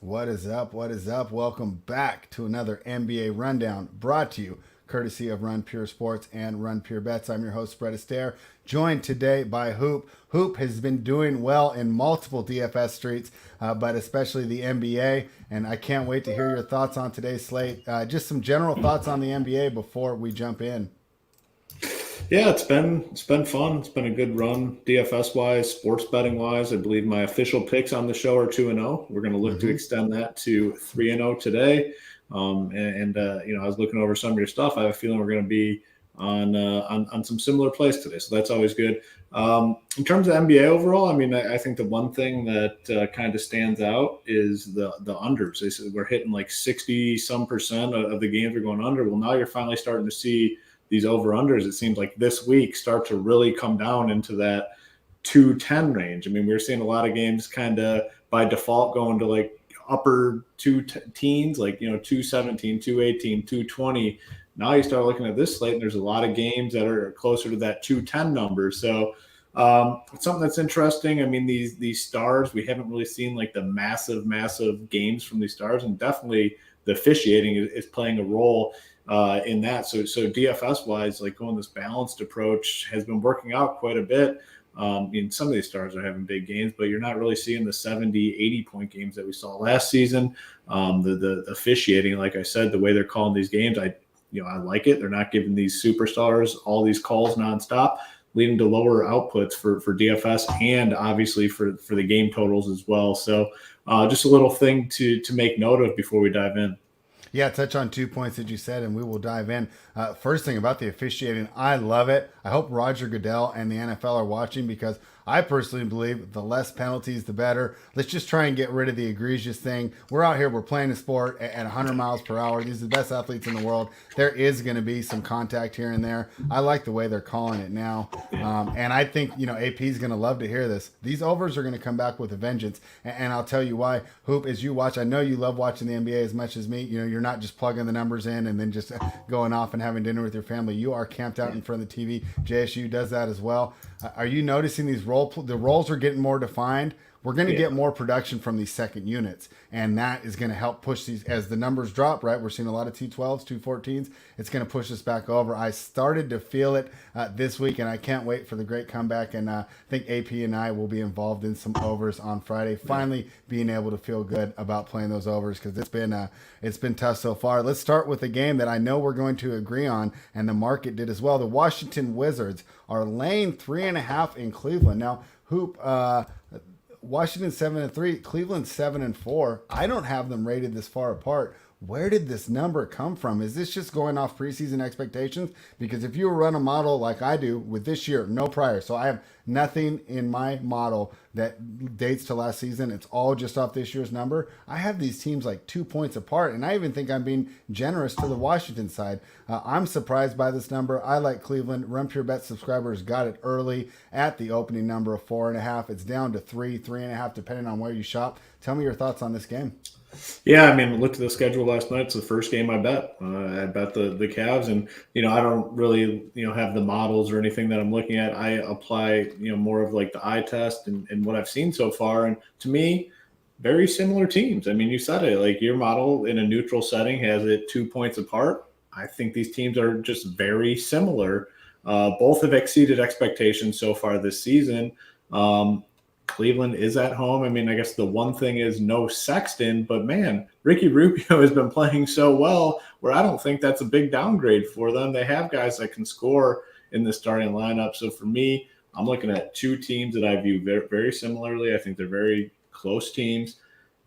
What is up? What is up? Welcome back to another NBA Rundown brought to you courtesy of Run Pure Sports and Run Pure Bets. I'm your host, Brett Astaire, joined today by Hoop. Hoop has been doing well in multiple DFS streets, but especially the NBA, and I can't wait to hear your thoughts on today's slate. Just some general thoughts on the NBA before we jump in. Yeah, it's been fun. It's been a good run DFS wise, sports betting wise. I believe my official picks on the show are 2-0. We're going to look to Mm-hmm. extend that to 3-0 today. I was looking over some of your stuff. I have a feeling we're going to be on some similar plays today, so that's always good. In terms of NBA overall, I mean, I think the one thing that kind of stands out is the unders. They said we're hitting like 60 some percent of the games are going under. Well, now you're finally starting to see these over unders, it seems like this week, start to really come down into that 210 range. I mean, we were seeing a lot of games kind of by default going to like upper two teens, like, 217, 218, 220. Now you start looking at this slate, and there's a lot of games that are closer to that 210 number. So it's something that's interesting. I mean, these stars, we haven't really seen like the massive games from these stars, and definitely the officiating is playing a role in that. So DFS wise, like going this balanced approach has been working out quite a bit. In some of these stars are having big games, but you're not really seeing the 70, 80 point games that we saw last season. The officiating, like I said, the way they're calling these games, I like it. They're not giving these superstars all these calls nonstop, leading to lower outputs for DFS and obviously for the game totals as well. So just a little thing to make note of before we dive in. Yeah, touch on 2 points that you said, and we will dive in. First thing about the officiating, I love it. I hope Roger Goodell and the NFL are watching because I personally believe the less penalties, the better. Let's just try and get rid of the egregious thing. We're out here, we're playing a sport at 100 miles per hour. These are the best athletes in the world. There is going to be some contact here and there. I like the way they're calling it now. And I think, AP is going to love to hear this. These overs are going to come back with a vengeance. And I'll tell you why. Hoop, as you watch, I know you love watching the NBA as much as me. You're not just plugging the numbers in and then just going off and having dinner with your family. You are camped out in front of the TV. JSU does that as well. Are you noticing the roles are getting more defined? We're going to get more production from these second units, and that is going to help push these as the numbers drop. Right, we're seeing a lot of 212s, 214s. It's going to push us back over. I started to feel it this week, and I can't wait for the great comeback. And I think AP and I will be involved in some overs on Friday. Finally, being able to feel good about playing those overs because it's been tough so far. Let's start with a game that I know we're going to agree on, and the market did as well. The Washington Wizards are laying 3.5 in Cleveland now. Hoop. Washington 7-3, Cleveland 7-4. I don't have them rated this far apart. Where did this number come from? Is this just going off preseason expectations? Because if you run a model like I do with this year, no prior, so I have nothing in my model that dates to last season. It's all just off this year's number. I have these teams like 2 points apart, and I even think I'm being generous to the Washington side. I'm surprised by this number. I like Cleveland. Run Pure Bet subscribers got it early at the opening number of 4.5. It's down to 3.5, depending on where you shop. Tell me your thoughts on this game. Yeah, I mean, looked at the schedule last night. It's the first game I bet. I bet the Cavs, and I don't really have the models or anything that I'm looking at. I apply more of like the eye test and what I've seen so far, and to me, very similar teams. I mean, you said it. Like your model in a neutral setting has it 2 points apart. I think these teams are just very similar. Both have exceeded expectations so far this season. Cleveland is at home. I mean, I guess the one thing is no Sexton, but man, Ricky Rubio has been playing so well where I don't think that's a big downgrade for them. They have guys that can score in the starting lineup. So for me, I'm looking at two teams that I view very, very similarly. I think they're very close teams.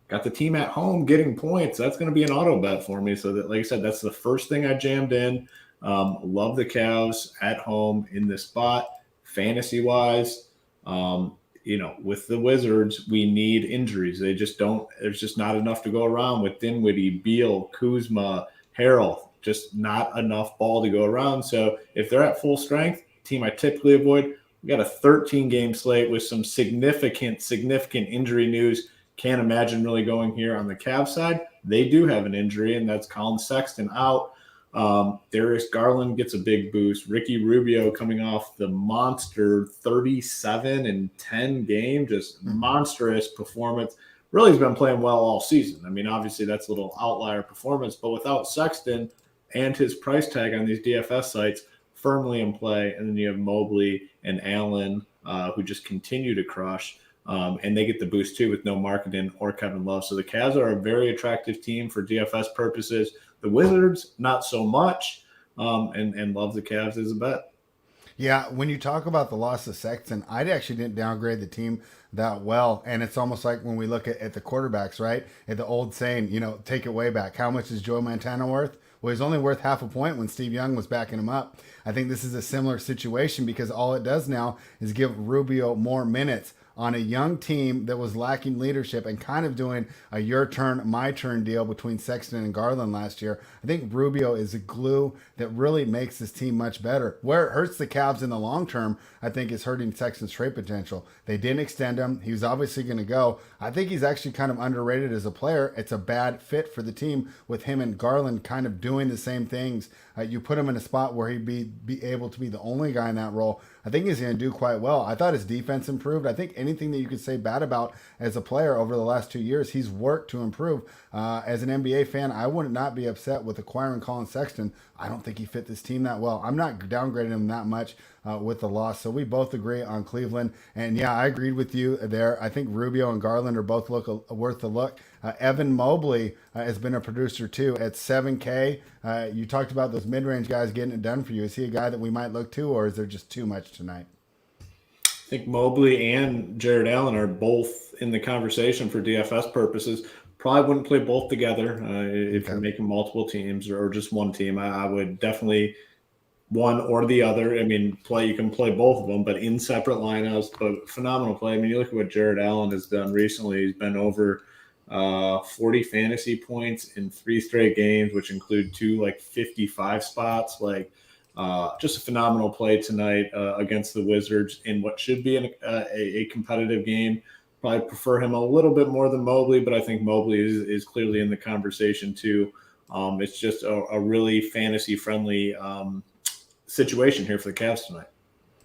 Got the team at home getting points. That's going to be an auto bet for me. So that, like I said, that's the first thing I jammed in. Love the Cavs at home in this spot. Fantasy wise, with the Wizards, we need injuries. They just don't. There's just not enough to go around with Dinwiddie, Beal, Kuzma, Harrell. Just not enough ball to go around. So if they're at full strength, team I typically avoid. We got a 13-game slate with some significant injury news. Can't imagine really going here on the Cavs side. They do have an injury, and that's Colin Sexton out. Darius Garland gets a big boost. Ricky Rubio coming off the monster 37 and 10 game, just monstrous performance. really has been playing well all season. I mean, obviously that's a little outlier performance, but without Sexton and his price tag on these DFS sites firmly in play, and then you have Mobley and Allen who just continue to crush. And they get the boost too with no Marketing or Kevin Love. So the Cavs are a very attractive team for DFS purposes. The Wizards, not so much. And love the Cavs as a bet. Yeah, when you talk about the loss of Sexton, I actually didn't downgrade the team that well. And it's almost like when we look at the quarterbacks, right? At the old saying, take it way back. How much is Joe Montana worth? Well, he's only worth half a point when Steve Young was backing him up. I think this is a similar situation because all it does now is give Rubio more minutes on a young team that was lacking leadership and kind of doing a your turn, my turn deal between Sexton and Garland last year. I think Rubio is a glue that really makes this team much better. Where it hurts the Cavs in the long term, I think is hurting Sexton's trade potential. They didn't extend him. He was obviously going to go. I think he's actually kind of underrated as a player. It's a bad fit for the team with him and Garland kind of doing the same things. You put him in a spot where he'd be able to be the only guy in that role. I think he's going to do quite well. I thought his defense improved. I think anything that you could say bad about as a player over the last 2 years, he's worked to improve. As an NBA fan, I would not be upset with acquiring Colin Sexton. I don't think he fit this team that well. I'm not downgrading him that much with the loss. So we both agree on Cleveland. And yeah, I agreed with you there. I think Rubio and Garland are both worth a look. Evan Mobley has been a producer too at 7K. You talked about those mid-range guys getting it done for you. Is he a guy that we might look to, or is there just too much tonight? I think Mobley and Jared Allen are both in the conversation for DFS purposes. Probably wouldn't play both together if you're making multiple teams or just one team. I would definitely one or the other. I mean, you can play both of them, but in separate lineups. But phenomenal play. I mean, you look at what Jared Allen has done recently. He's been over 40 fantasy points in 3 straight games, which include 2 55 spots. Just a phenomenal play tonight against the Wizards in what should be a competitive game. Probably prefer him a little bit more than Mobley, but I think Mobley is clearly in the conversation too. It's just a really fantasy-friendly situation here for the Cavs tonight.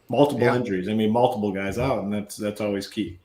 Multiple injuries. I mean, multiple guys out, and that's always key.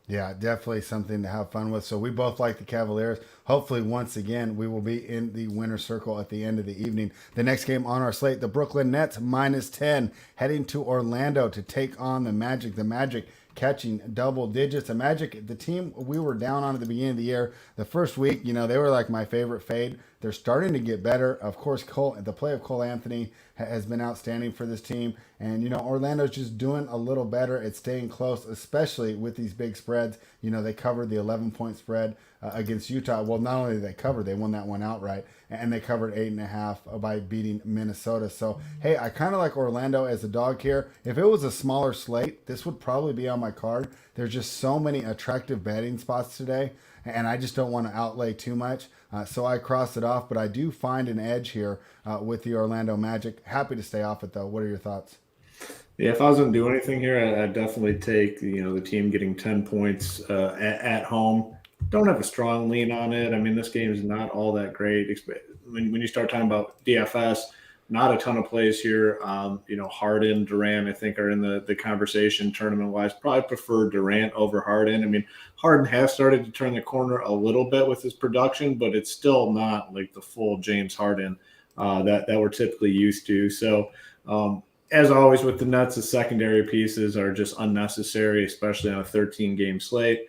Yeah, definitely something to have fun with. So we both like the Cavaliers. Hopefully, once again, we will be in the winner's circle at the end of the evening. The next game on our slate, the Brooklyn Nets -10, heading to Orlando to take on the Magic. The Magic catching double digits. The Magic, the team we were down on at the beginning of the year, the first week, they were like my favorite fade. They're starting to get better. Of course, the play of Cole Anthony has been outstanding for this team. And, Orlando's just doing a little better at staying close, especially with these big spreads. They covered the 11-point spread against Utah. Well, not only did they cover, they won that one outright. And they covered 8.5 by beating Minnesota. So, hey, I kind of like Orlando as a dog here. If it was a smaller slate, this would probably be on my card. There's just so many attractive betting spots today, and I just don't want to outlay too much. So I crossed it off, but I do find an edge here with the Orlando Magic. Happy to stay off it, though. What are your thoughts? Yeah, if I was going to do anything here, I'd definitely take the team getting 10 points at home. Don't have a strong lean on it. I mean, this game is not all that great. When you start talking about DFS, not a ton of plays here. Harden, Durant, I think are in the conversation tournament-wise. Probably prefer Durant over Harden. I mean, Harden has started to turn the corner a little bit with his production, but it's still not like the full James Harden that we're typically used to. So, as always with the Nets, the secondary pieces are just unnecessary, especially on a 13-game slate.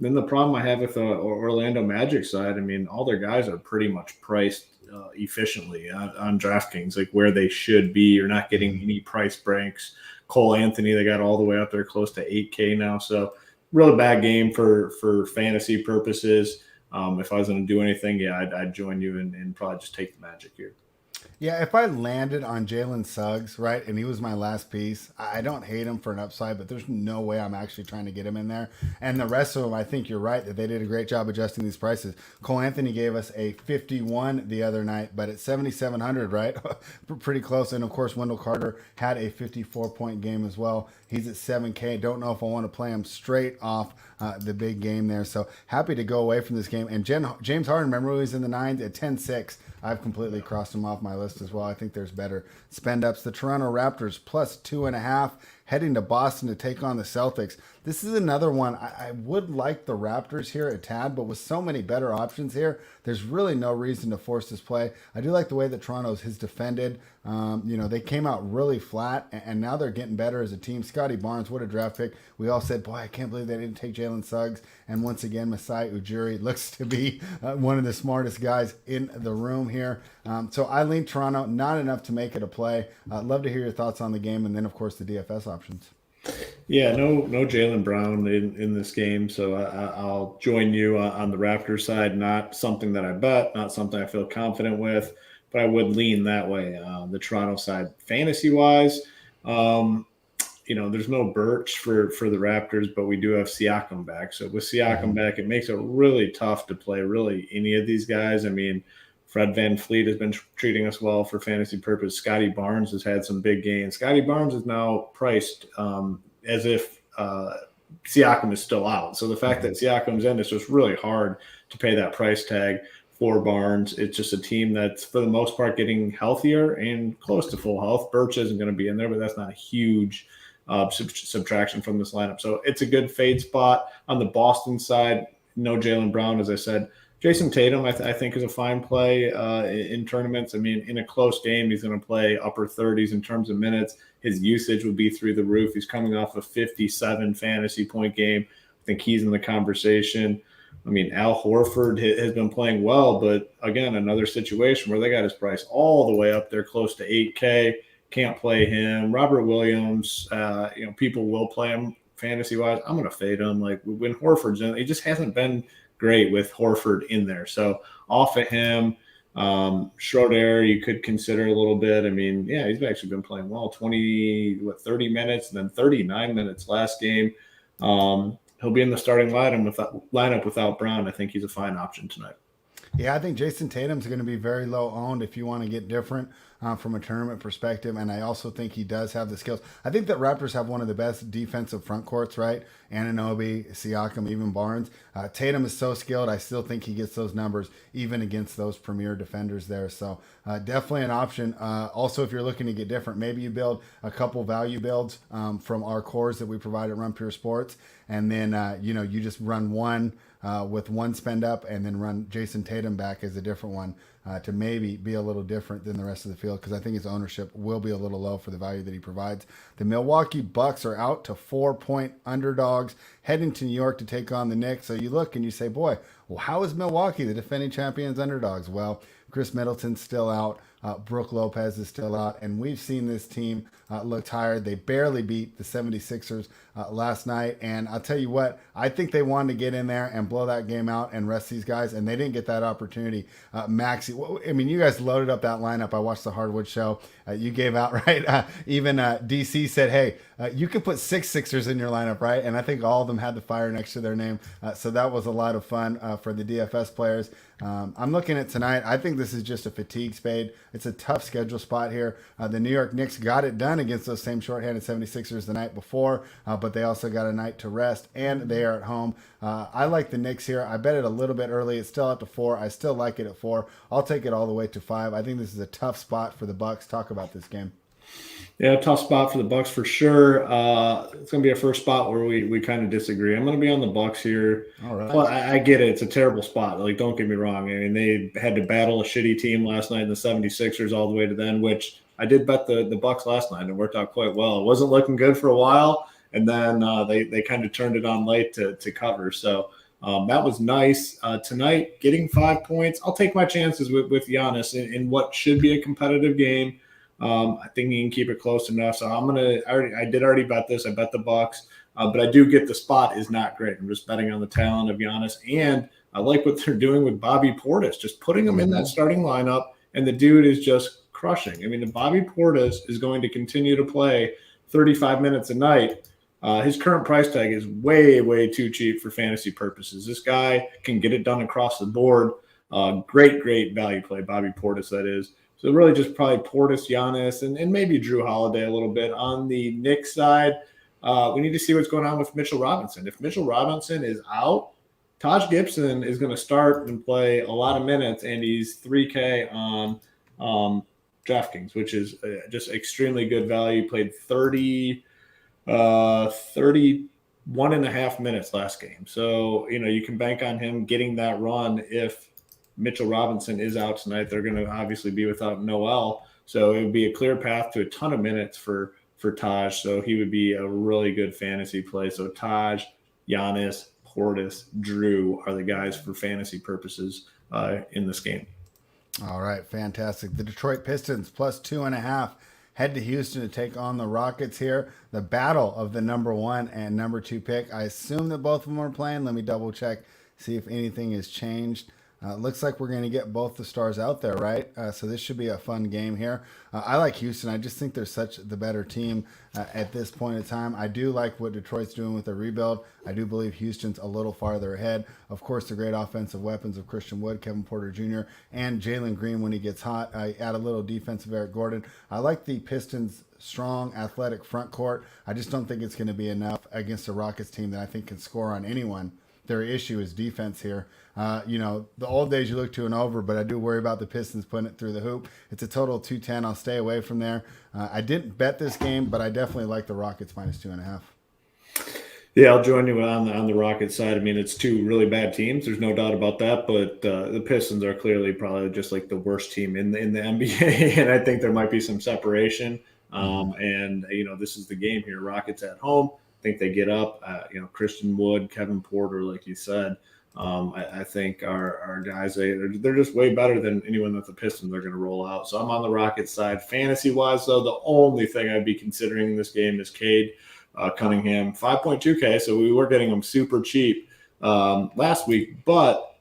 Then the problem I have with the Orlando Magic side, I mean, all their guys are pretty much priced efficiently on DraftKings, like where they should be. You're not getting any price breaks. Cole Anthony, they got all the way up there close to 8K now. So really bad game for fantasy purposes. If I was going to do anything, I'd join you and probably just take the Magic here. Yeah, if I landed on Jalen Suggs, right, and he was my last piece, I don't hate him for an upside, but there's no way I'm actually trying to get him in there. And the rest of them, I think you're right that they did a great job adjusting these prices. Cole Anthony gave us a 51 the other night, but at 7,700, right? Pretty close. And, of course, Wendell Carter had a 54-point game as well. He's at 7K. Don't know if I want to play him straight off the big game there. So happy to go away from this game. And James Harden, remember he was in the 9s at 10-6. I've completely crossed him off my list as well. I think there's better spend ups. The Toronto Raptors +2.5 heading to Boston to take on the Celtics. This is another one. I would like the Raptors here a tad, but with so many better options here, there's really no reason to force this play. I do like the way that Toronto has defended. They came out really flat, and now they're getting better as a team. Scotty Barnes, what a draft pick. We all said, boy, I can't believe they didn't take Jalen Suggs. And once again, Masai Ujiri looks to be one of the smartest guys in the room here. So I lean Toronto, not enough to make it a play. Love to hear your thoughts on the game, and then, of course, the DFS options. Yeah, no Jaylen Brown in this game, so I'll join you on the Raptors side. Not something that I bet, not something I feel confident with, but I would lean that way. The Toronto side, fantasy-wise, there's no Birch for the Raptors, but we do have Siakam back. So with Siakam back, it makes it really tough to play really any of these guys. I mean, Fred VanVleet has been treating us well for fantasy purpose. Scotty Barnes has had some big gains. Scotty Barnes is now priced as if Siakam is still out. So the fact that Siakam's in, it's just really hard to pay that price tag for Barnes. It's just a team that's, for the most part, getting healthier and close to full health. Birch isn't going to be in there, but that's not a huge subtraction from this lineup. So it's a good fade spot. On the Boston side, no Jaylen Brown, as I said. Jason Tatum, I think, is a fine play in tournaments. I mean, in a close game, he's going to play upper 30s in terms of minutes. His usage would be through the roof. He's coming off a 57 fantasy point game. I think he's in the conversation. I mean, Al Horford has been playing well, but again, another situation where they got his price all the way up there, close to 8K. Can't play him. Robert Williams, people will play him fantasy-wise. I'm going to fade him. Like, when Horford's in, he just hasn't been great with Horford in there. So off of him, Schroeder, you could consider a little bit. I mean, yeah, he's actually been playing well. 30 minutes, and then 39 minutes last game. He'll be in the starting lineup without Brown. I think he's a fine option tonight. Yeah, I think Jason Tatum's going to be very low owned if you want to get different from a tournament perspective. And I also think he does have the skills. I think that Raptors have one of the best defensive front courts, right? Anunoby, Siakam, even Barnes. Tatum is so skilled. I still think he gets those numbers even against those premier defenders there. So definitely an option. Also, if you're looking to get different, maybe you build a couple value builds from our cores that we provide at Run Pure Sports. And then, you just run one with one spend up and then run Jason Tatum back as a different one to maybe be a little different than the rest of the field, because I think his ownership will be a little low for the value that he provides. The Milwaukee Bucks are out to 4-point underdogs heading to New York to take on the Knicks. So you look and you say, boy, well, how is Milwaukee the defending champions underdogs? Well, Chris Middleton's still out. Brook Lopez is still out, and we've seen this team look tired. They barely beat the 76ers last night, and I'll tell you what, I think they wanted to get in there and blow that game out and rest these guys, and they didn't get that opportunity. Maxey, I mean, you guys loaded up that lineup. I watched the Hardwood show. You gave out, right? Even DC said, hey, you can put 6 Sixers in your lineup, right? And I think all of them had the fire next to their name, so that was a lot of fun for the DFS players. I'm looking at tonight. I think this is just a fatigue spade. It's a tough schedule spot here. The New York Knicks got it done against those same shorthanded 76ers the night before, but they also got a night to rest, and they are at home. I like the Knicks here. I bet it a little bit early. It's still up to 4. I still like it at 4. I'll take it all the way to 5. I think this is a tough spot for the Bucks. Talk about this game. Yeah, tough spot for the Bucks for sure. It's going to be a first spot where we kind of disagree. I'm going to be on the Bucks here. All right. Well, I get it. It's a terrible spot. Like, don't get me wrong. I mean, they had to battle a shitty team last night in the 76ers all the way to then, which I did bet the Bucks last night. It worked out quite well. It wasn't looking good for a while, and then they kind of turned it on late to cover. So that was nice. Tonight, getting 5 points. I'll take my chances with Giannis in what should be a competitive game. I think he can keep it close enough. So I did already bet this. I bet the Bucks, but I do get the spot is not great. I'm just betting on the talent of Giannis, and I like what they're doing with Bobby Portis, just putting him in that starting lineup, and the dude is just crushing. I mean, the Bobby Portis is going to continue to play 35 minutes a night. His current price tag is way, way too cheap for fantasy purposes. This guy can get it done across the board. Great value play, Bobby Portis, that is. So really just probably Portis, Giannis, and maybe Drew Holiday a little bit. On the Knicks side, we need to see what's going on with Mitchell Robinson. If Mitchell Robinson is out, Taj Gibson is going to start and play a lot of minutes, and he's 3K on DraftKings, which is just extremely good value. Played 30 31 and a half minutes last game. So, you can bank on him getting that run. If Mitchell Robinson is out tonight, they're going to obviously be without Noel. So it would be a clear path to a ton of minutes for Taj. So he would be a really good fantasy play. So Taj, Giannis, Portis, Drew are the guys for fantasy purposes in this game. All right, fantastic. The Detroit Pistons plus 2.5 head to Houston to take on the Rockets here. The battle of the number 1 and number 2 pick. I assume that both of them are playing. Let me double check, see if anything has changed. Looks like we're going to get both the stars out there, right? So this should be a fun game here. I like Houston. I just think they're such the better team at this point in time. I do like what Detroit's doing with the rebuild. I do believe Houston's a little farther ahead. Of course, the great offensive weapons of Christian Wood, Kevin Porter Jr., and Jalen Green when he gets hot. I add a little defensive Eric Gordon. I like the Pistons' strong, athletic front court. I just don't think it's going to be enough against a Rockets team that I think can score on anyone. Their issue is defense here. The old days you look to and over, but I do worry about the Pistons putting it through the hoop. It's a total of 210. I'll stay away from there. I didn't bet this game, but I definitely like the Rockets minus 2.5. Yeah, I'll join you on the Rockets side. I mean, it's two really bad teams. There's no doubt about that. But the Pistons are clearly probably just like the worst team in the NBA, and I think there might be some separation. And this is the game here. Rockets at home. I think they get up. Christian Wood, Kevin Porter, like you said. I think our guys, they're just way better than anyone that the Pistons are going to roll out. So I'm on the Rockets side. Fantasy-wise, though, the only thing I'd be considering in this game is Cade Cunningham. 5.2K, so we were getting him super cheap last week. But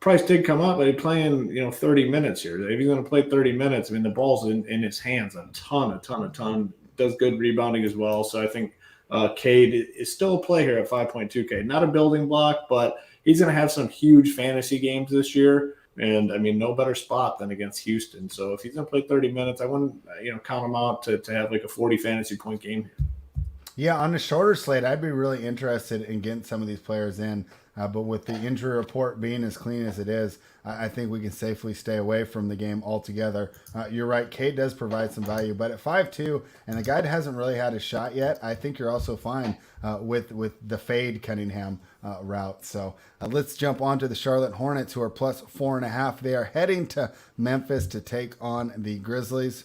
price did come up. He's playing 30 minutes here. If he's going to play 30 minutes, I mean, the ball's in his hands a ton. Does good rebounding as well. So I think Cade is still a play here at 5.2K. Not a building block, but he's going to have some huge fantasy games this year. And, I mean, no better spot than against Houston. So if he's going to play 30 minutes, I wouldn't count him out to have like a 40 fantasy point game here. Yeah, on the shorter slate, I'd be really interested in getting some of these players in. But with the injury report being as clean as it is, I think we can safely stay away from the game altogether. You're right, Cade does provide some value, but at 5'2", and the guy hasn't really had a shot yet, I think you're also fine with the fade Cunningham route. So let's jump on to the Charlotte Hornets, who are plus 4.5. They are heading to Memphis to take on the Grizzlies.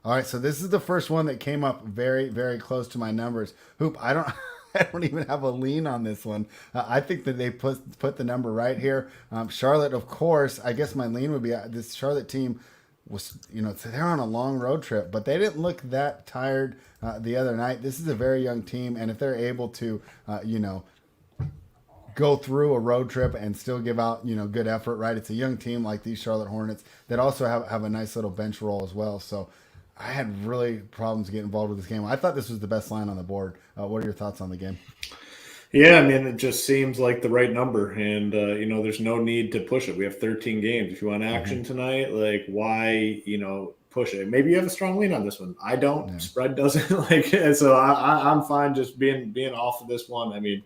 All right, so this is the first one that came up very, very close to my numbers. Hoop, I don't even have a lean on this one. I think that they put the number right here. Charlotte, of course, I guess my lean would be this Charlotte team was, they're on a long road trip, but they didn't look that tired the other night. This is a very young team, and if they're able to, go through a road trip and still give out, good effort, right? It's a young team like these Charlotte Hornets that also have a nice little bench roll as well. So I had really problems getting involved with this game. I thought this was the best line on the board. What are your thoughts on the game? Yeah, I mean, it just seems like the right number. And, there's no need to push it. We have 13 games. If you want action tonight, like, why, push it? Maybe you have a strong lean on this one. I don't. Yeah. Spread doesn't like it. So I'm fine just being off of this one. I mean,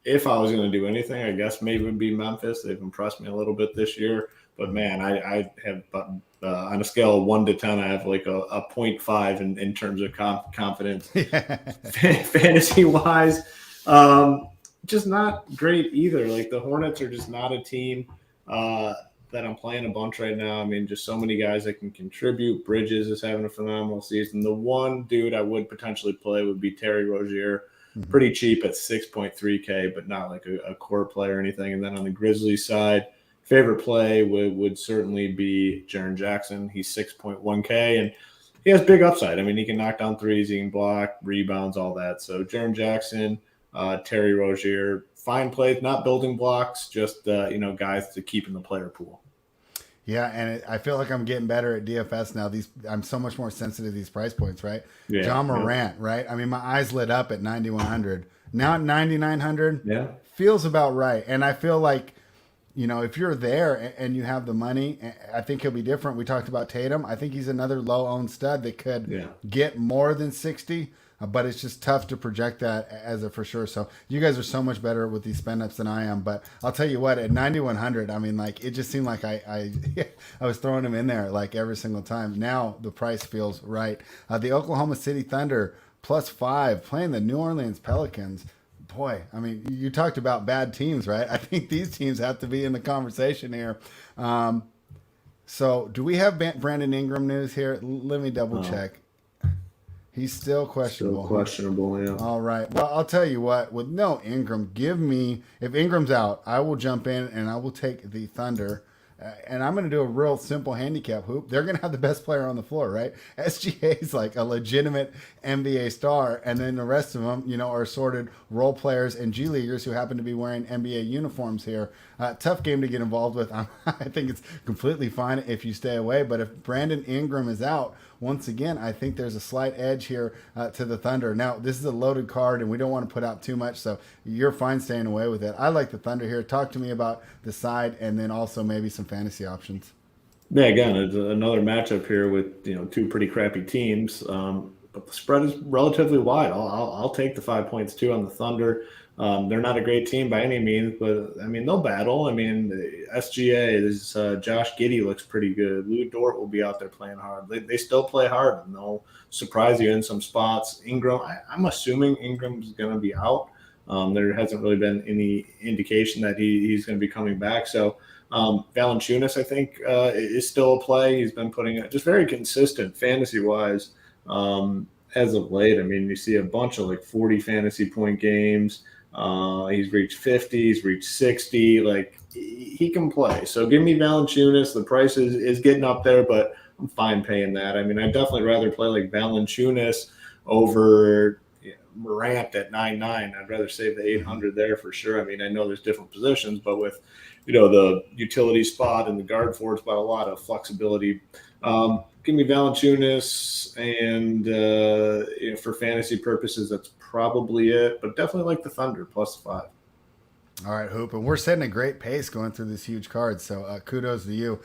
if I was going to do anything, I guess maybe it would be Memphis. They've impressed me a little bit this year. But, man, I have on a scale of 1 to 10, I have like a 0.5 in terms of confidence. Fantasy-wise, just not great either. Like the Hornets are just not a team that I'm playing a bunch right now. I mean, just so many guys that can contribute. Bridges is having a phenomenal season. The one dude I would potentially play would be Terry Rozier. Pretty cheap at 6.3K, but not like a core play or anything. And then on the Grizzlies side, favorite play would certainly be Jaren Jackson. He's 6.1K, and he has big upside. I mean, he can knock down threes, he can block, rebounds, all that. So Jaren Jackson, Terry Rozier, fine plays, not building blocks, just guys to keep in the player pool. Yeah, and I feel like I'm getting better at DFS now. I'm so much more sensitive to these price points, right? Yeah, John Morant, right? I mean, my eyes lit up at 9,100. Now at 9,900, feels about right. And I feel like, if you're there and you have the money, I think he'll be different. We talked about Tatum. I think he's another low-owned stud that could get more than 60. But it's just tough to project that as a for sure. So you guys are so much better with these spend ups than I am. But I'll tell you what, at 9,100, I mean, like it just seemed like I was throwing him in there like every single time. Now the price feels right. The Oklahoma City Thunder +5 playing the New Orleans Pelicans. Boy, I mean, you talked about bad teams, right? I think these teams have to be in the conversation here. Um, so, do we have Brandon Ingram news here? Let me double Oh, check. He's still still questionable, huh? questionable. Yeah. All right. Well, I'll tell you what. With no Ingram, give me if Ingram's out, I will jump in and I will take the Thunder. And I'm going to do a real simple handicap hoop. They're going to have the best player on the floor, right? SGA is like a legitimate NBA star, and then the rest of them, are assorted role players and G leaguers who happen to be wearing NBA uniforms here. Tough game to get involved with. I think it's completely fine if you stay away. But if Brandon Ingram is out, once again, I think there's a slight edge here to the Thunder. Now, this is a loaded card, and we don't want to put out too much, so you're fine staying away with it. I like the Thunder here. Talk to me about the side, and then also maybe some fantasy options. Yeah, again, it's another matchup here with two pretty crappy teams, but the spread is relatively wide. I'll take the 5 points too on the Thunder. They're not a great team by any means, but I mean they'll battle. I mean SGA is Josh Giddey looks pretty good. Lou Dort will be out there playing hard. They still play hard and they'll surprise you in some spots. Ingram, I'm assuming Ingram's going to be out. There hasn't really been any indication that he's going to be coming back. So. Valanciunas, I think, is still a play. He's been putting it just very consistent fantasy wise as of late. I mean, you see a bunch of like 40 fantasy point games. He's reached 50, he's reached 60. Like he can play. So give me Valanciunas. The price is getting up there, but I'm fine paying that. I mean, I'd definitely rather play like Valanciunas over Morant at 9.9. I'd rather save the 800 there for sure. I mean, I know there's different positions, but with the utility spot and the guard forward spot, a lot of flexibility. Give me Valanciunas, and for fantasy purposes, that's probably it. But definitely like the Thunder +5. All right, Hoop, and we're setting a great pace going through this huge card, so kudos to you.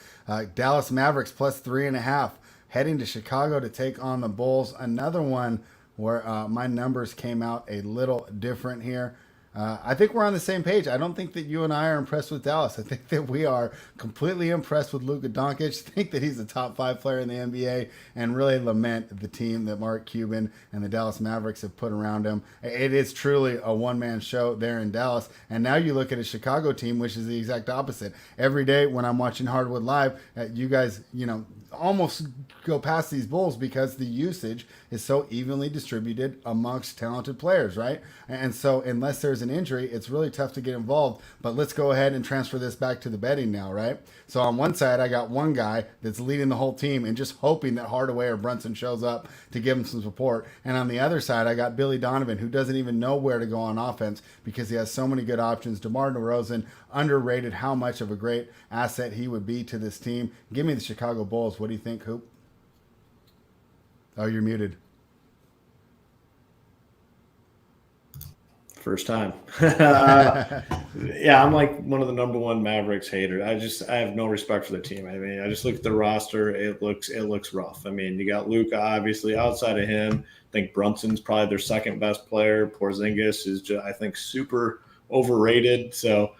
Dallas Mavericks +3.5, heading to Chicago to take on the Bulls. Another one where my numbers came out a little different here. I think we're on the same page. I don't think that you and I are impressed with Dallas. I think that we are completely impressed with Luka Doncic. Think that he's a top 5 player in the NBA, and really lament the team that Mark Cuban and the Dallas Mavericks have put around him. It is truly a one-man show there in Dallas. And now you look at a Chicago team, which is the exact opposite. Every day when I'm watching Hardwood Live, you guys, almost go past these Bulls because the usage is so evenly distributed amongst talented players, right? And so unless there's an injury, it's really tough to get involved. But let's go ahead and transfer this back to the betting now, right? So on one side, I got one guy that's leading the whole team and just hoping that Hardaway or Brunson shows up to give him some support. And on the other side, I got Billy Donovan, who doesn't even know where to go on offense because he has so many good options. DeMar DeRozan, underrated how much of a great asset he would be to this team. Give me the Chicago Bulls. What do you think, Hoop? Oh, you're muted. First time. Yeah, I'm like one of the number one Mavericks haters. I have no respect for the team. I mean, I just look at the roster. It looks rough. I mean, you got Luka, obviously. Outside of him, I think Brunson's probably their second best player. Porzingis is just, I think, super overrated. So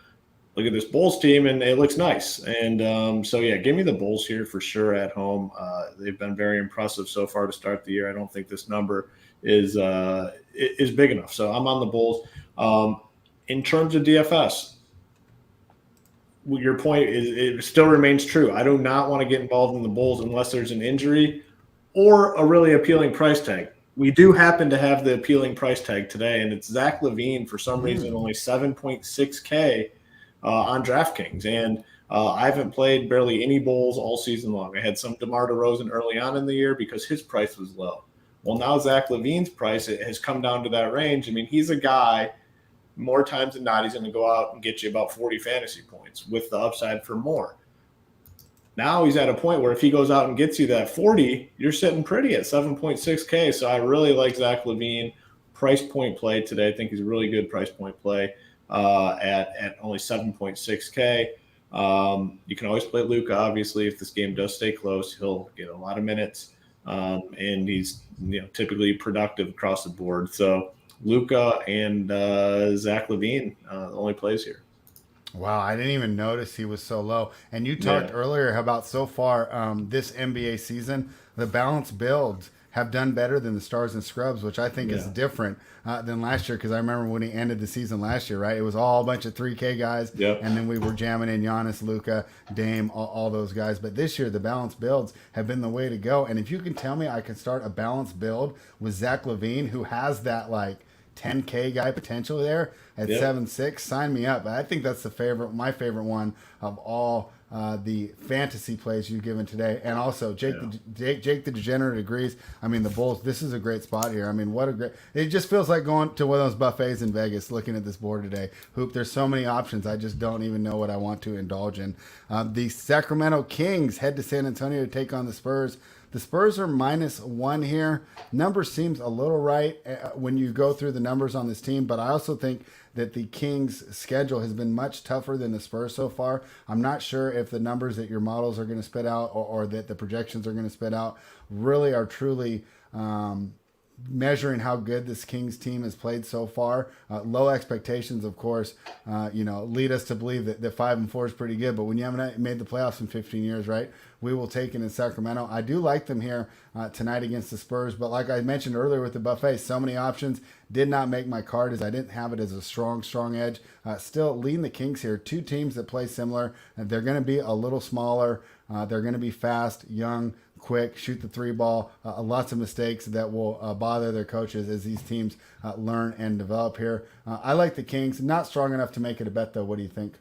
look at this Bulls team, and it looks nice. And so, yeah, give me the Bulls here for sure at home. They've been very impressive so far to start the year. I don't think this number is big enough. So I'm on the Bulls. In terms of DFS, your point is it still remains true. I do not want to get involved in the Bulls unless there's an injury or a really appealing price tag. We do happen to have the appealing price tag today, and it's Zach LaVine for some reason only 7.6K on DraftKings. And I haven't played barely any Bulls all season long. I had some DeMar DeRozan early on in the year because his price was low. Well, now Zach LaVine's price has come down to that range. I mean, he's a guy, more times than not, he's going to go out and get you about 40 fantasy points with the upside for more. Now he's at a point where if he goes out and gets you that 40, you're sitting pretty at 7.6K. So I really like Zach LaVine. Price point play today. I think he's a really good price point play at only 7.6K. You can always play Luka. Obviously, if this game does stay close, he'll get a lot of minutes. And he's typically productive across the board. So Luka and Zach LaVine, the only plays here. Wow, I didn't even notice he was so low. And you talked earlier about so far this NBA season, the balance builds have done better than the Stars and Scrubs, which I think is different than last year, because I remember when he ended the season last year, right? It was all a bunch of 3K guys, and then we were jamming in Giannis, Luka, Dame, all those guys. But this year, the balanced builds have been the way to go. And if you can tell me I can start a balanced build with Zach LaVine, who has that like 10K guy potential there at 7-6, sign me up. I think that's my favorite one of all the fantasy plays you've given today. And also Jake the Degenerate agrees. I mean, the Bulls, this is a great spot here. I mean, it just feels like going to one of those buffets in Vegas looking at this board today. Hoop, there's so many options. I just don't even know what I want to indulge in. The Sacramento Kings head to San Antonio to take on the Spurs. The Spurs are -1 here. Number seems a little right when you go through the numbers on this team, but I also think that the Kings' schedule has been much tougher than the Spurs so far. I'm not sure if the numbers that your models are going to spit out or that the projections are going to spit out really are truly measuring how good this Kings team has played so far. Low expectations, of course, lead us to believe that 5-4 is pretty good. But when you haven't made the playoffs in 15 years, right, we will take it in Sacramento. I do like them here tonight against the Spurs. But like I mentioned earlier with the buffet, so many options. Did not make my card as I didn't have it as a strong edge. Still leading the Kings here. Two teams that play similar. They're going to be a little smaller. They're going to be fast, young, quick, shoot the three ball, lots of mistakes that will bother their coaches as these teams learn and develop here. I like the Kings. Not strong enough to make it a bet, though. What do you think?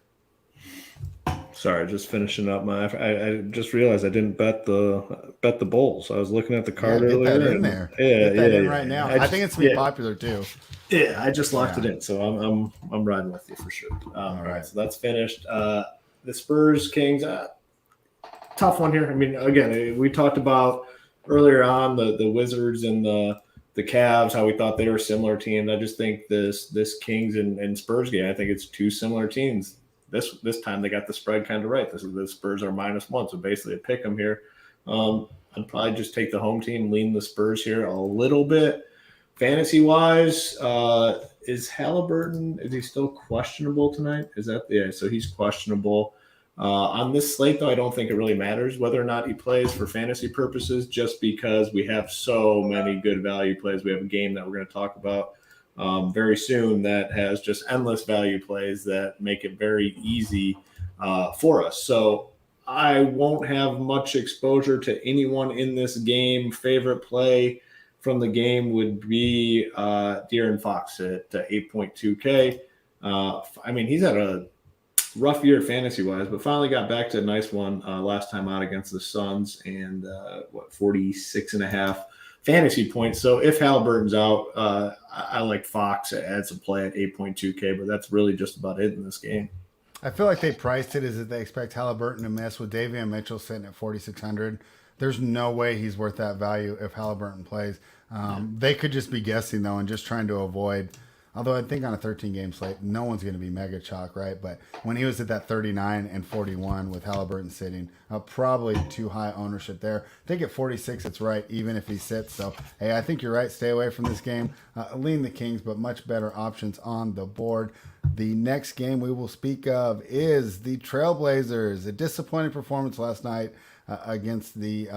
Sorry, just finishing up I just realized I didn't bet the Bulls. I was looking at the card earlier. Get that in there. Get that in right now. I think it's going to be popular, too. Yeah, I just locked it in, so I'm riding with you for sure. All right, so that's finished. The Spurs, Kings, tough one here. I mean, again, we talked about earlier on the Wizards and the Cavs, how we thought they were similar teams. I just think this Kings and Spurs game, I think it's two similar teams. This time they got the spread kind of right. The Spurs are -1, so basically a pick 'em here. I'd probably just take the home team, lean the Spurs here a little bit. Fantasy wise, is Halliburton, is he still questionable tonight? So he's questionable. On this slate, though, I don't think it really matters whether or not he plays for fantasy purposes, just because we have so many good value plays. We have a game that we're going to talk about very soon that has just endless value plays that make it very easy for us. So I won't have much exposure to anyone in this game. Favorite play from the game would be De'Aaron Fox at 8.2K. I mean, he's had a rough year fantasy-wise, but finally got back to a nice one last time out against the Suns, and 46.5 fantasy points. So if Halliburton's out, I like Fox at some play at 8.2K, but that's really just about it in this game. I feel like they priced it as if they expect Halliburton to miss with Davion Mitchell sitting at 4,600. There's no way he's worth that value if Halliburton plays. They could just be guessing, though, and just trying to avoid. Although I think on a 13-game slate, no one's going to be mega chalk, right? But when he was at that 39 and 41 with Halliburton sitting, probably too high ownership there. I think at 46, it's right, even if he sits. So, hey, I think you're right. Stay away from this game. Lean the Kings, but much better options on the board. The next game we will speak of is the Trailblazers. A disappointing performance last night against the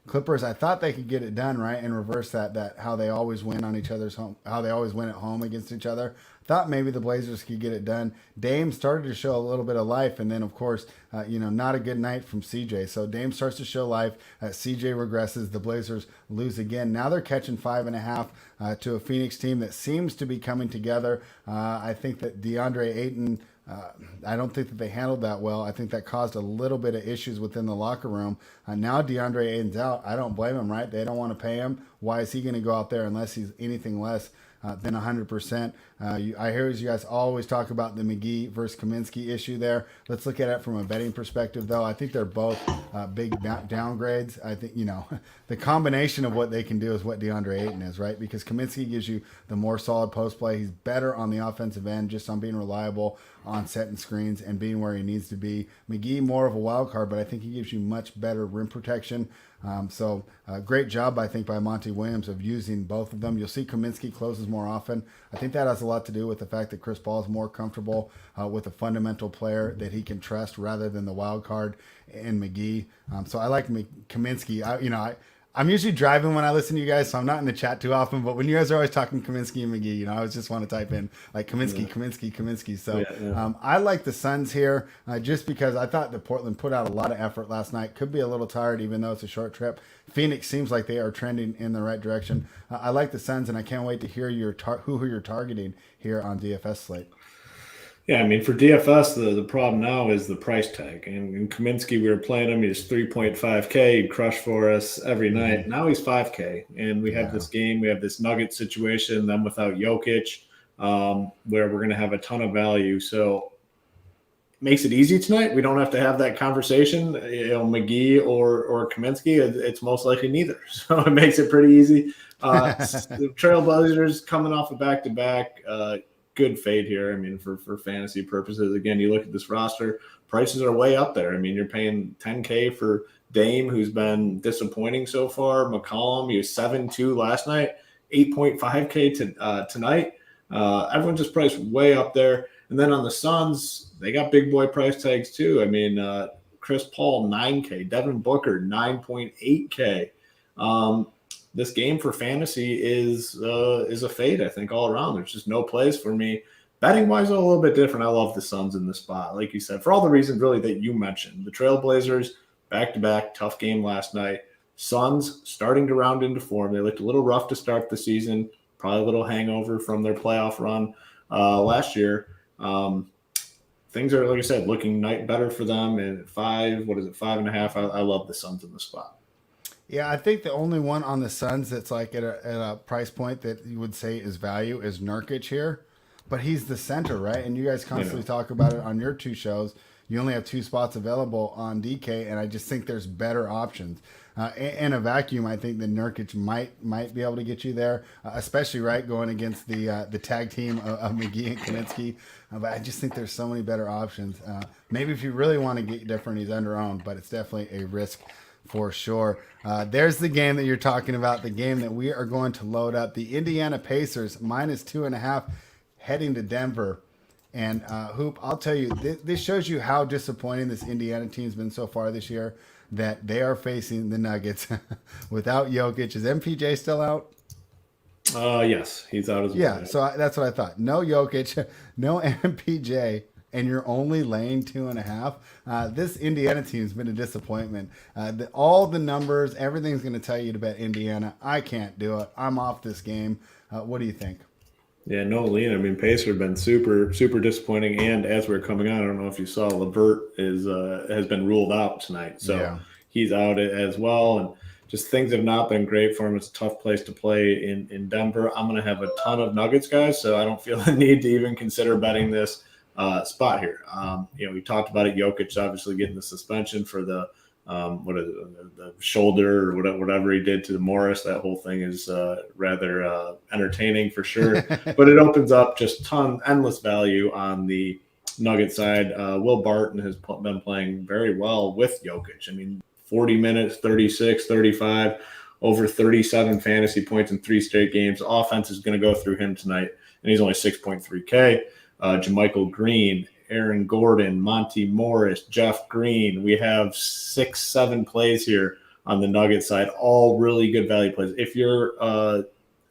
Clippers. I thought they could get it done, right, and reverse that how they always win on each other's home, how they always win at home against each other. Thought maybe the Blazers could get it done. Dame started to show a little bit of life, and then, of course, not a good night from CJ. So Dame starts to show life. CJ regresses. The Blazers lose again. Now they're catching 5.5 to a Phoenix team that seems to be coming together. I think that DeAndre Ayton, I don't think that they handled that well. I think that caused a little bit of issues within the locker room. Now DeAndre Ayton's out. I don't blame him, right? They don't want to pay him. Why is he going to go out there unless he's anything less than 100%? I hear you guys always talk about the McGee versus Kaminsky issue there. Let's look at it from a betting perspective, though. I think they're both big downgrades. I think, the combination of what they can do is what DeAndre Ayton is, right? Because Kaminsky gives you the more solid post play. He's better on the offensive end, just on being reliable on setting screens and being where he needs to be. McGee, more of a wild card, but I think he gives you much better rim protection. So great job, I think, by Monty Williams of using both of them. You'll see Kaminsky closes more often. I think that has a lot to do with the fact that Chris Paul is more comfortable with a fundamental player that he can trust rather than the wild card in McGee. So I like Kaminsky. I'm usually driving when I listen to you guys, so I'm not in the chat too often. But when you guys are always talking Kaminsky and McGee, I always just want to type in like Kaminsky, Kaminsky, Kaminsky. So I like the Suns here just because I thought that Portland put out a lot of effort last night. Could be a little tired, even though it's a short trip. Phoenix seems like they are trending in the right direction. I like the Suns, and I can't wait to hear who you're targeting here on DFS slate. Yeah, I mean, for DFS, the problem now is the price tag. And in Kaminsky, we were playing him. He's 3.5K. He'd crush for us every night. Now he's 5K. And we have this game. We have this Nugget situation, then without Jokic, where we're going to have a ton of value. So makes it easy tonight. We don't have to have that conversation, McGee or Kaminsky. It's most likely neither. So it makes it pretty easy. The Trailblazers coming off a back-to-back, good fade here. I mean, for fantasy purposes, again, you look at this roster, prices are way up there. I mean, you're paying 10K for Dame, who's been disappointing so far. McCollum, he was 7-2 last night, 8.5K tonight. Everyone's just priced way up there. And then on the Suns, they got big boy price tags too. I mean, Chris Paul, 9K, Devin Booker, 9.8K. This game for fantasy is a fade, I think, all around. There's just no plays for me. Betting-wise, a little bit different. I love the Suns in this spot, like you said, for all the reasons really that you mentioned. The Trailblazers, back-to-back, tough game last night. Suns starting to round into form. They looked a little rough to start the season, probably a little hangover from their playoff run last year. Things are, like I said, looking better for them. And 5.5? I love the Suns in the spot. Yeah, I think the only one on the Suns that's like at a price point that you would say is value is Nurkic here. But he's the center, right? And you guys constantly talk about it on your two shows. You only have 2 spots available on DK, and I just think there's better options. In a vacuum, I think that Nurkic might be able to get you there, especially going against the tag team of McGee and Kaminsky. But I just think there's so many better options. Maybe if you really want to get different, he's under-owned, but it's definitely a risk for sure. There's the game that you're talking about, the game that we are going to load up. The Indiana Pacers, -2.5, heading to Denver. And Hoop, I'll tell you, this shows you how disappointing this Indiana team's been so far this year, that they are facing the Nuggets without Jokic. Is MPJ still out? Yes, he's out as well. Yeah, so that's what I thought. No Jokic, no MPJ, and you're only laying 2.5. This Indiana team's been a disappointment. All the numbers, everything's going to tell you to bet Indiana. I can't do it. I'm off this game. What do you think? Yeah, no lean. I mean, Pacers have been super, super disappointing. And as we're coming on, I don't know if you saw, LeVert has been ruled out tonight. So he's out as well. And just things have not been great for him. It's a tough place to play in Denver. I'm going to have a ton of Nuggets guys, so I don't feel the need to even consider betting this spot here. We talked about it. Jokic obviously getting the suspension for the shoulder or whatever he did to the Morris. That whole thing is rather entertaining for sure. But it opens up just endless value on the Nugget side. Will Barton has been playing very well with Jokic. I mean, 40 minutes, 36, 35, over 37 fantasy points in 3 straight games. Offense is going to go through him tonight, and he's only 6.3K. JaMychal Green, Aaron Gordon, Monty Morris, Jeff Green. We have 6-7 plays here on the Nugget side, all really good value plays. If you're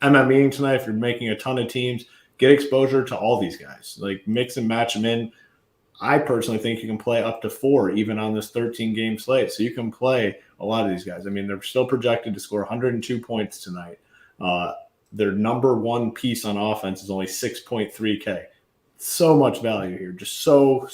MMEing tonight, if you're making a ton of teams, get exposure to all these guys. Like, mix and match them in. I personally think you can play up to 4 even on this 13-game slate. So you can play a lot of these guys. I mean, they're still projected to score 102 points tonight. Their number one piece on offense is only 6.3K. So much value here. Just so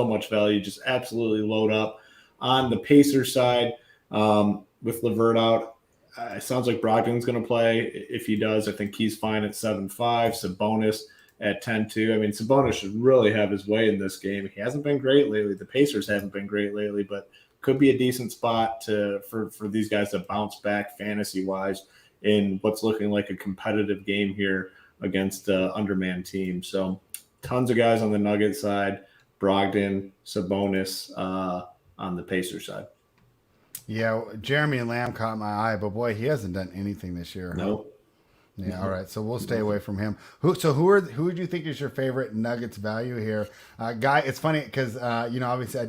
much value. Just absolutely load up. On the Pacers side, with LeVert out, it sounds like Brogdon's going to play. If he does, I think he's fine at 7.5. Sabonis at 10.2. I mean, Sabonis should really have his way in this game. He hasn't been great lately. The Pacers haven't been great lately, but could be a decent spot for these guys to bounce back fantasy-wise in what's looking like a competitive game here against undermanned team. So tons of guys on the Nugget side, Brogdon, Sabonis on the Pacers side. Yeah, Jeremy Lamb caught my eye, but boy, he hasn't done anything this year. Nope. Yeah, all right. So we'll stay away from him. Who do you think is your favorite Nuggets value here? Guy, it's funny because obviously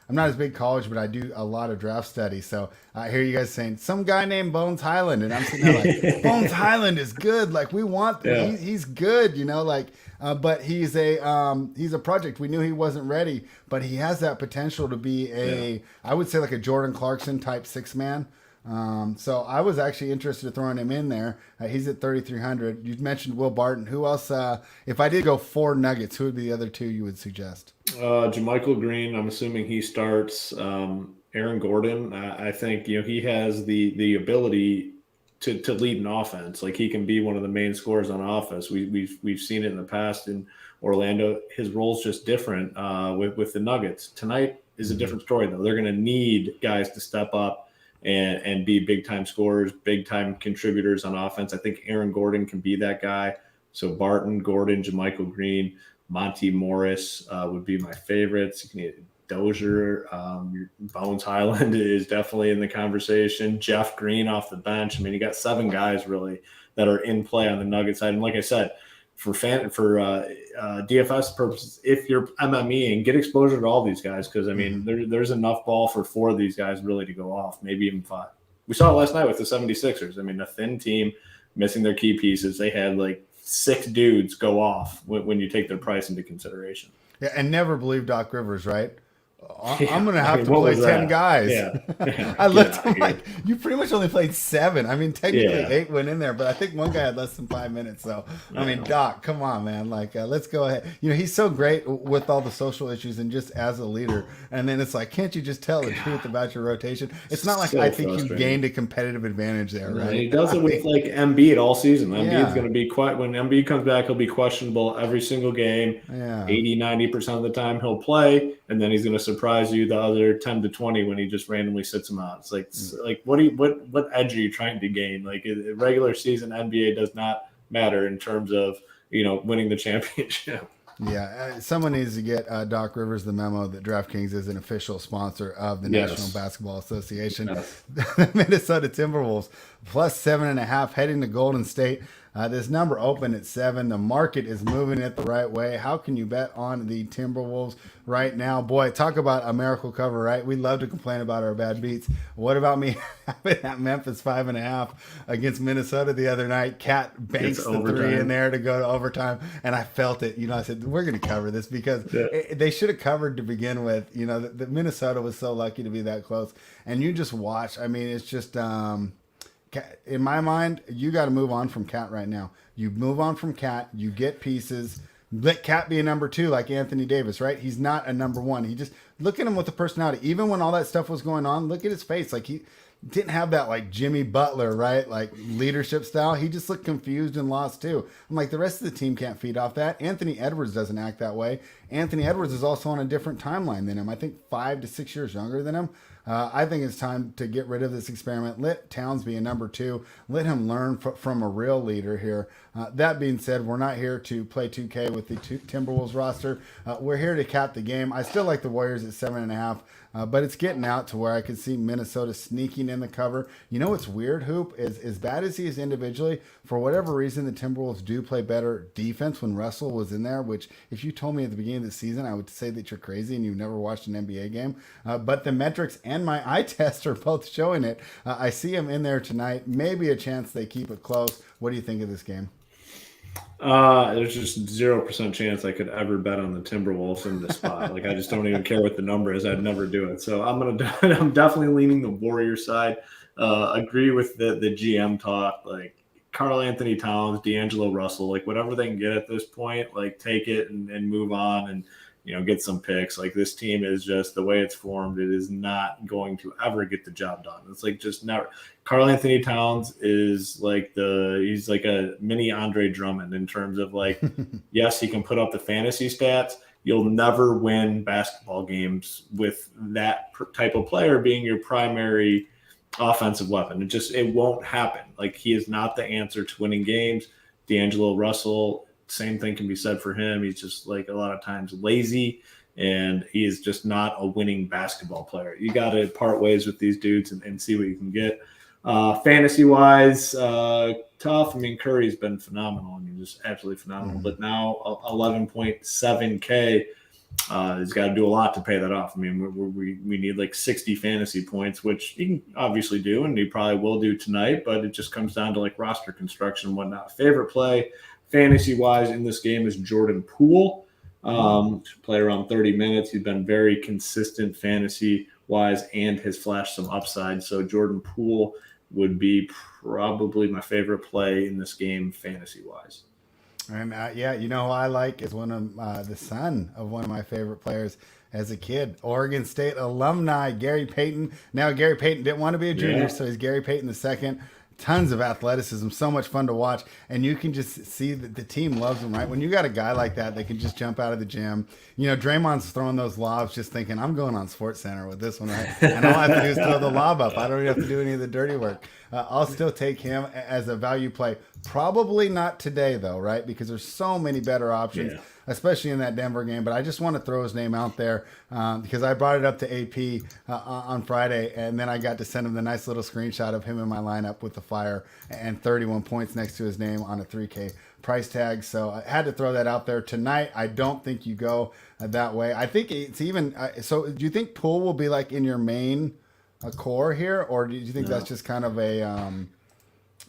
I'm not as big college, but I do a lot of draft study. So I hear you guys saying some guy named Bones Highland, and I'm sitting there like, Bones Highland is good. Like we want, he's good, like. But he's a project. We knew he wasn't ready, but he has that potential to be I would say like a Jordan Clarkson type 6-man. So I was actually interested in throwing him in there. He's at 3,300. You mentioned Will Barton. Who else? If I did go 4 Nuggets, who would be the other 2 you would suggest? JaMychal Green. I'm assuming he starts. Aaron Gordon. I think he has the ability to lead an offense. Like he can be one of the main scorers on offense. We've seen it in the past in Orlando. His role's just different with the Nuggets. Tonight is a different story though. They're going to need guys to step up and be big time scorers, big time contributors on offense. I think Aaron Gordon can be that guy. So Barton, Gordon, JaMychal Green, Monty Morris would be my favorites. You can Dozier, Bones Highland is definitely in the conversation. Jeff Green off the bench. I mean, you got 7 guys really that are in play on the Nuggets side. And like I said, for DFS purposes, if you're MMEing, get exposure to all these guys because I mean, there's enough ball for 4 of these guys really to go off, maybe even 5. We saw it last night with the 76ers. I mean, a thin team missing their key pieces. They had like 6 dudes go off when you take their price into consideration. Yeah, and never believe Doc Rivers, right? I'm going to have to play 10 guys. Yeah. I looked, I'm like, you pretty much only played 7. I mean, technically 8 went in there, but I think one guy had less than 5 minutes. So, I mean, Doc, come on, man. Like, let's go ahead. He's so great with all the social issues and just as a leader. And then it's like, can't you just tell the truth about your rotation? It's not like I think you gained a competitive advantage there, right? He does it with like Embiid all season. Embiid's going to be when Embiid comes back, he'll be questionable every single game. 80-90% of the time he'll play, and then he's going to surprise you the other 10 to 20 when he just randomly sits him out. It's like what edge are you trying to gain? Like a regular season NBA does not matter in terms of winning the championship. Yeah, someone needs to get Doc Rivers the memo that DraftKings is an official sponsor of the National Basketball Association. The Minnesota Timberwolves plus 7.5 heading to Golden State. This number opened at 7. The market is moving it the right way. How can you bet on the Timberwolves right now? Boy, talk about a miracle cover, right? We love to complain about our bad beats. What about me having that Memphis 5.5 against Minnesota the other night? Cat banks the 3 in there to go to overtime, and I felt it. I said, we're going to cover this because they should have covered to begin with. The Minnesota was so lucky to be that close. And you just watch. I mean, it's just... in my mind, you got to move on from Cat right now. You move on from Cat, you get pieces. Let Cat be a number 2 like Anthony Davis, right? He's not a number 1. He just look at him with the personality. Even when all that stuff was going on, look at his face. Like he didn't have that like Jimmy Butler, right? Like leadership style. He just looked confused and lost too. I'm like, the rest of the team can't feed off that. Anthony Edwards doesn't act that way. Anthony Edwards is also on a different timeline than him. I think 5 to 6 years younger than him. I think it's time to get rid of this experiment. Let Towns be a number 2. Let him learn from a real leader here. That being said, we're not here to play 2K with the Timberwolves roster. We're here to cap the game. I still like the Warriors at 7.5. But it's getting out to where I could see Minnesota sneaking in the cover. What's weird, Hoop, is as bad as he is individually, for whatever reason, the Timberwolves do play better defense when Russell was in there, which if you told me at the beginning of the season, I would say that you're crazy and you've never watched an NBA game. But the metrics and my eye test are both showing it. I see him in there tonight. Maybe a chance they keep it close. What do you think of this game? There's just 0% chance I could ever bet on the Timberwolves in this spot. Like I just don't even care what the number is. I'd never do it. So I'm definitely leaning the Warrior side. Agree with the GM talk. Like Karl Anthony Towns, D'Angelo Russell, like whatever they can get at this point, like take it and move on and get some picks. Like this team is just the way it's formed. It is not going to ever get the job done. It's like just never. Karl Anthony Towns is like he's like a mini Andre Drummond in terms of like, yes, he can put up the fantasy stats. You'll never win basketball games with that type of player being your primary offensive weapon. It won't happen. Like he is not the answer to winning games. D'Angelo Russell, same thing can be said for him. He's just like a lot of times lazy, and he is just not a winning basketball player. You got to part ways with these dudes and see what you can get. Fantasy-wise, tough. I mean, Curry's been phenomenal. I mean, just absolutely phenomenal. But now 11.7K. He's got to do a lot to pay that off. I mean, we need like 60 fantasy points, which he can obviously do, and he probably will do tonight, but it just comes down to like roster construction and whatnot. Favorite play fantasy-wise in this game is Jordan Poole. Play around 30 minutes. He's been very consistent fantasy-wise and has flashed some upside. So Jordan Poole would be probably my favorite play in this game fantasy-wise. And yeah, you know who I like is one of the son of one of my favorite players as a kid, Oregon State alumni, Gary Payton. Now, Gary Payton didn't want to be a junior, so he's Gary Payton II. Tons of athleticism, so much fun to watch, and you can just see that the team loves him, right? When you got a guy like that, they can just jump out of the gym. You know, Draymond's throwing those lobs just thinking, I'm going on Sports Center with this one, right? And all I have to do is throw the lob up. I don't even have to do any of the dirty work. I'll still take him as a value play. Probably not today, though, right? Because there's so many better options, especially in that Denver game. But I just want to throw his name out there because I brought it up to AP on Friday, and then I got to send him the nice little screenshot of him in my lineup with the fire and 31 points next to his name on a 3K price tag. So I had to throw that out there. Tonight, I don't think you go that way. I think it's even so do you think Poole will be like in your main core here, or do you think that's just kind of a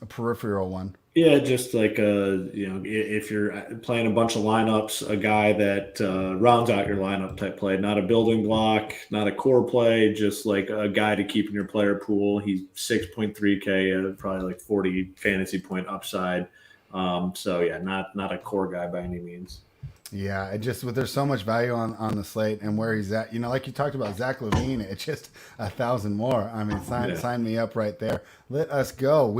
peripheral one? Yeah, just like if you're playing a bunch of lineups, a guy that rounds out your lineup type play, not a building block, not a core play, just like a guy to keep in your player pool. He's 6.3K, probably like 40 fantasy point upside. So yeah, not a core guy by any means. Yeah, there's so much value on the slate and where he's at. You know, like you talked about Zach LaVine, it's just 1,000 more. I mean, sign me up right there. Let us go.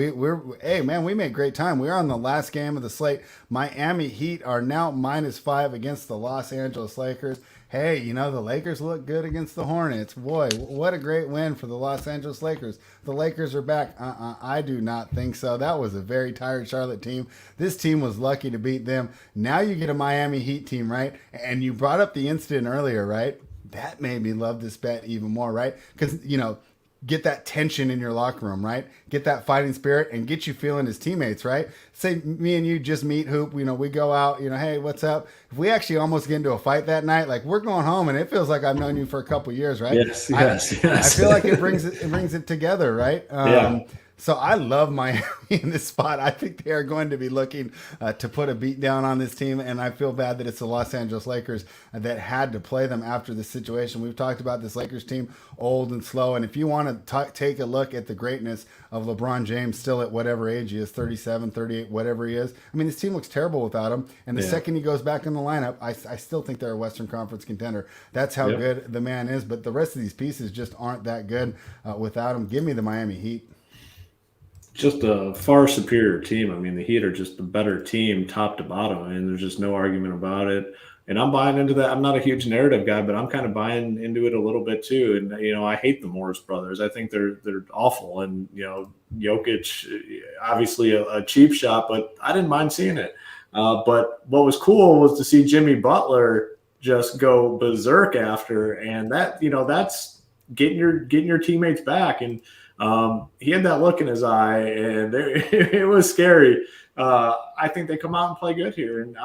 Hey man, we made great time. We're on the last game of the slate. Miami Heat are now -5 against the Los Angeles Lakers. Hey, you know, the Lakers look good against the Hornets. Boy, what a great win for the Los Angeles Lakers. The Lakers are back. I do not think so. That was a very tired Charlotte team. This team was lucky to beat them. Now you get a Miami Heat team, right? And you brought up the incident earlier, right? That made me love this bet even more, right? Because, you know, get that tension in your locker room, right? Get that fighting spirit and get you feeling as teammates, right? Say me and you just meet Hoop, you know, we go out, you know, hey, what's up? If we actually almost get into a fight that night, like we're going home and it feels like I've known you for a couple years, right? Yes. I feel like it brings it together, right? So I love Miami in this spot. I think they are going to be looking to put a beat down on this team, and I feel bad that it's the Los Angeles Lakers that had to play them after this situation. We've talked about this Lakers team, old and slow, and if you want to take a look at the greatness of LeBron James still at whatever age he is, 37, 38, whatever he is, I mean, this team looks terrible without him, and the second he goes back in the lineup, I still think they're a Western Conference contender. That's how good the man is, but the rest of these pieces just aren't that good without him. Give me the Miami Heat. Just a far superior team. I mean, the Heat are just a better team top to bottom, and there's just no argument about it. And I'm buying into that. I'm not a huge narrative guy, but I'm kind of buying into it a little bit too. And, you know, I hate the Morris brothers. I think they're awful. And, you know, Jokic, obviously a cheap shot, but I didn't mind seeing it. But what was cool was to see Jimmy Butler just go berserk after, and that, you know, that's getting your teammates back. And he had that look in his eye, and it was scary. I think they come out and play good here. And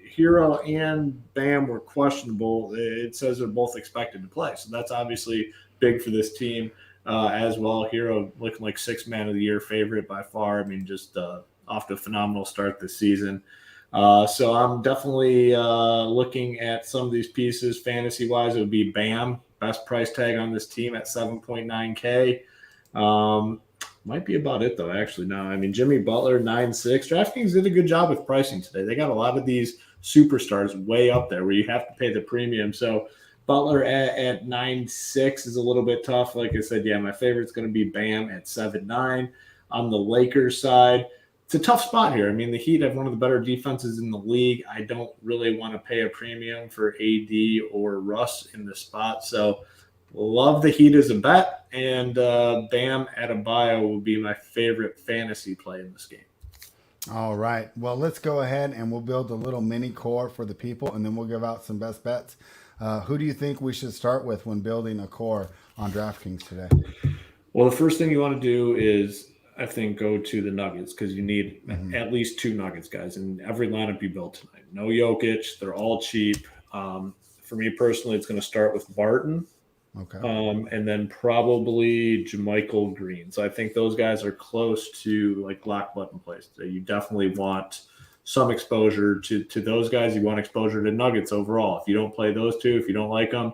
Hero and Bam were questionable. It says they're both expected to play. So that's obviously big for this team as well. Hero looking like 6th man of the year favorite by far. I mean, just off to a phenomenal start this season. So I'm definitely looking at some of these pieces fantasy-wise. It would be Bam, best price tag on this team at 7.9K. Might be about it though, actually. No, I mean, Jimmy Butler, 9.6. DraftKings did a good job with pricing today. They got a lot of these superstars way up there where you have to pay the premium. So Butler at 9.6 is a little bit tough. Like I said, yeah, my favorite's going to be Bam at 7.9. On the Lakers side, it's a tough spot here. I mean, the Heat have one of the better defenses in the league. I don't really want to pay a premium for AD or Russ in the spot. So love the Heat as a bet, and Bam Adebayo will be my favorite fantasy play in this game. All right. Well, let's go ahead and we'll build a little mini core for the people, and then we'll give out some best bets. Who do you think we should start with when building a core on DraftKings today? Well, the first thing you want to do is, I think, go to the Nuggets, because you need at least 2 Nuggets guys in every lineup you build tonight. No Jokic. They're all cheap. For me personally, it's going to start with Barton. Okay. And then probably JaMychal Green. So I think those guys are close to like lock button plays. So you definitely want some exposure to those guys. You want exposure to Nuggets overall. If you don't play those two, if you don't like them,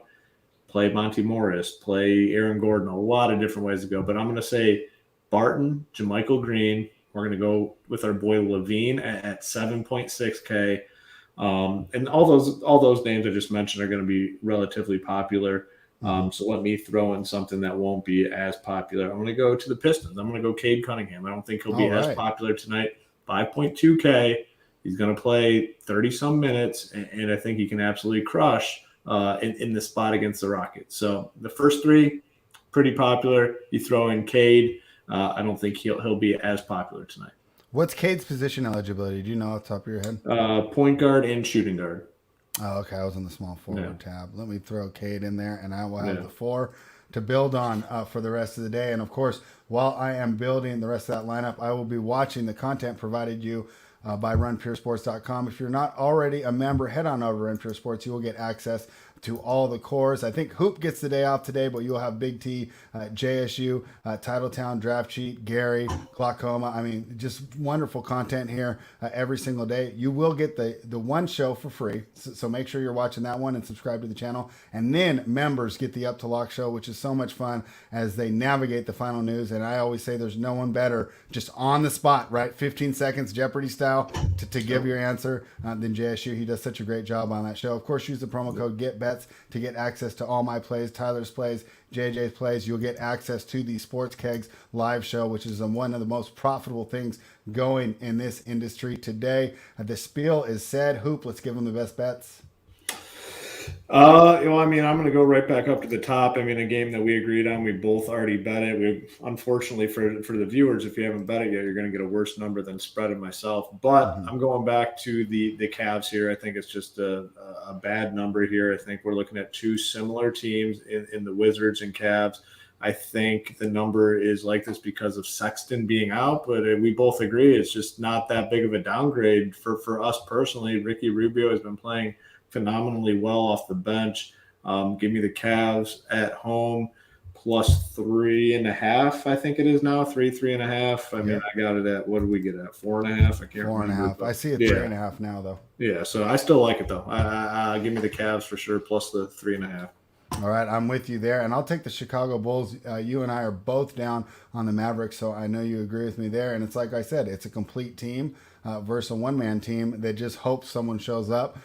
play Monty Morris, play Aaron Gordon. A lot of different ways to go. But I'm going to say Barton, JaMychal Green. We're going to go with our boy Levine at 7.6K. And all those names I just mentioned are going to be relatively popular. So let me throw in something that won't be as popular. I'm going to go to the Pistons. I'm going to go Cade Cunningham. I don't think he'll be as popular tonight. 5.2K. He's going to play 30-some minutes, and I think he can absolutely crush in this spot against the Rockets. So the first three, pretty popular. You throw in Cade. I don't think he'll be as popular tonight. What's Cade's position eligibility? Do you know off the top of your head? Point guard and shooting guard. Oh, okay. I was in the small forward tab. Let me throw Cade in there, and I will have the 4 to build on for the rest of the day. And, of course, while I am building the rest of that lineup, I will be watching the content provided you by runpuresports.com. If you're not already a member, head on over to Run Pure Sports. You will get access to all the cores. I think Hoop gets the day off today, but you'll have Big T, JSU, Titletown, Draft Sheet, Gary, Glaucoma. I mean, just wonderful content here every single day. You will get the one show for free, so make sure you're watching that one and subscribe to the channel. And then members get the Up to Lock show, which is so much fun as they navigate the final news. And I always say there's no one better just on the spot, right? 15 seconds, Jeopardy style, to give your answer than JSU. He does such a great job on that show. Of course, use the promo code GETBETS to get access to all my plays, Tyler's plays, JJ's plays. You'll get access to the Sports Kegs live show, which is one of the most profitable things going in this industry today. The spiel is said. Hoop, let's give them the best bets. I'm going to go right back up to the top. I mean, a game that we agreed on, we both already bet it. We, unfortunately for the viewers, if you haven't bet it yet, you're going to get a worse number than spread it myself. But I'm going back to the Cavs here. I think it's just a bad number here. I think we're looking at two similar teams in the Wizards and Cavs. I think the number is like this because of Sexton being out, but we both agree it's just not that big of a downgrade for us personally. Ricky Rubio has been playing phenomenally well off the bench. Give me the Cavs at home plus 3.5. I think it is now 3.5. I mean, I got it at, what did we get at? 4.5. I can't remember. 4.5. I see it 3.5 now though. Yeah. So I still like it though. Give me the Cavs for sure. Plus the 3.5. All right, I'm with you there, and I'll take the Chicago Bulls. You and I are both down on the Mavericks, so I know you agree with me there. And it's like I said, it's a complete team versus a one-man team that just hopes someone shows up.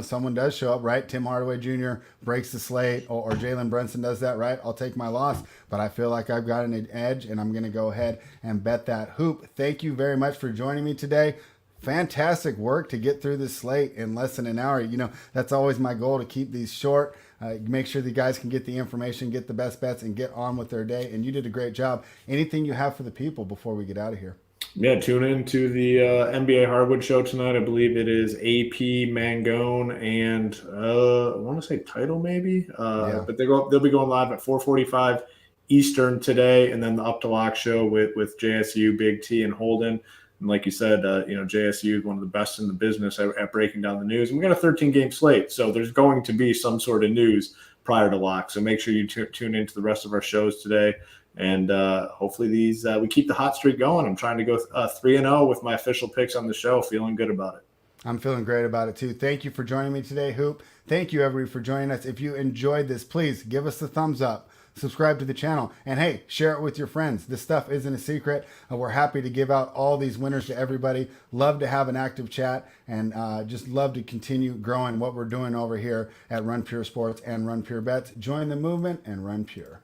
Someone does show up, right? Tim Hardaway Jr. breaks the slate, or Jalen Brunson does that, right? I'll take my loss, but I feel like I've got an edge, and I'm going to go ahead and bet that. Hoop, thank you very much for joining me today. Fantastic work to get through this slate in less than an hour. That's always my goal, to keep these short. Make sure the guys can get the information, get the best bets, and get on with their day. And you did a great job. Anything you have for the people before we get out of here? Yeah, tune in to the NBA Hardwood show tonight. I believe it is AP, Mangone, and I want to say Title maybe. But they'll be going live at 4:45 Eastern today, and then the Up to Lock show with JSU, Big T, and Holden. And like you said, JSU is one of the best in the business at breaking down the news. And we got a 13-game slate, so there's going to be some sort of news prior to lock. So make sure you tune into the rest of our shows today. And hopefully we keep the hot streak going. I'm trying to go 3-0 with my official picks on the show. Feeling good about it. I'm feeling great about it, too. Thank you for joining me today, Hoop. Thank you, everybody, for joining us. If you enjoyed this, please give us a thumbs up. Subscribe to the channel, and hey, share it with your friends. This stuff isn't a secret. We're happy to give out all these winners to everybody. Love to have an active chat, and just love to continue growing what we're doing over here at Run Pure Sports and Run Pure Bets. Join the movement and run pure.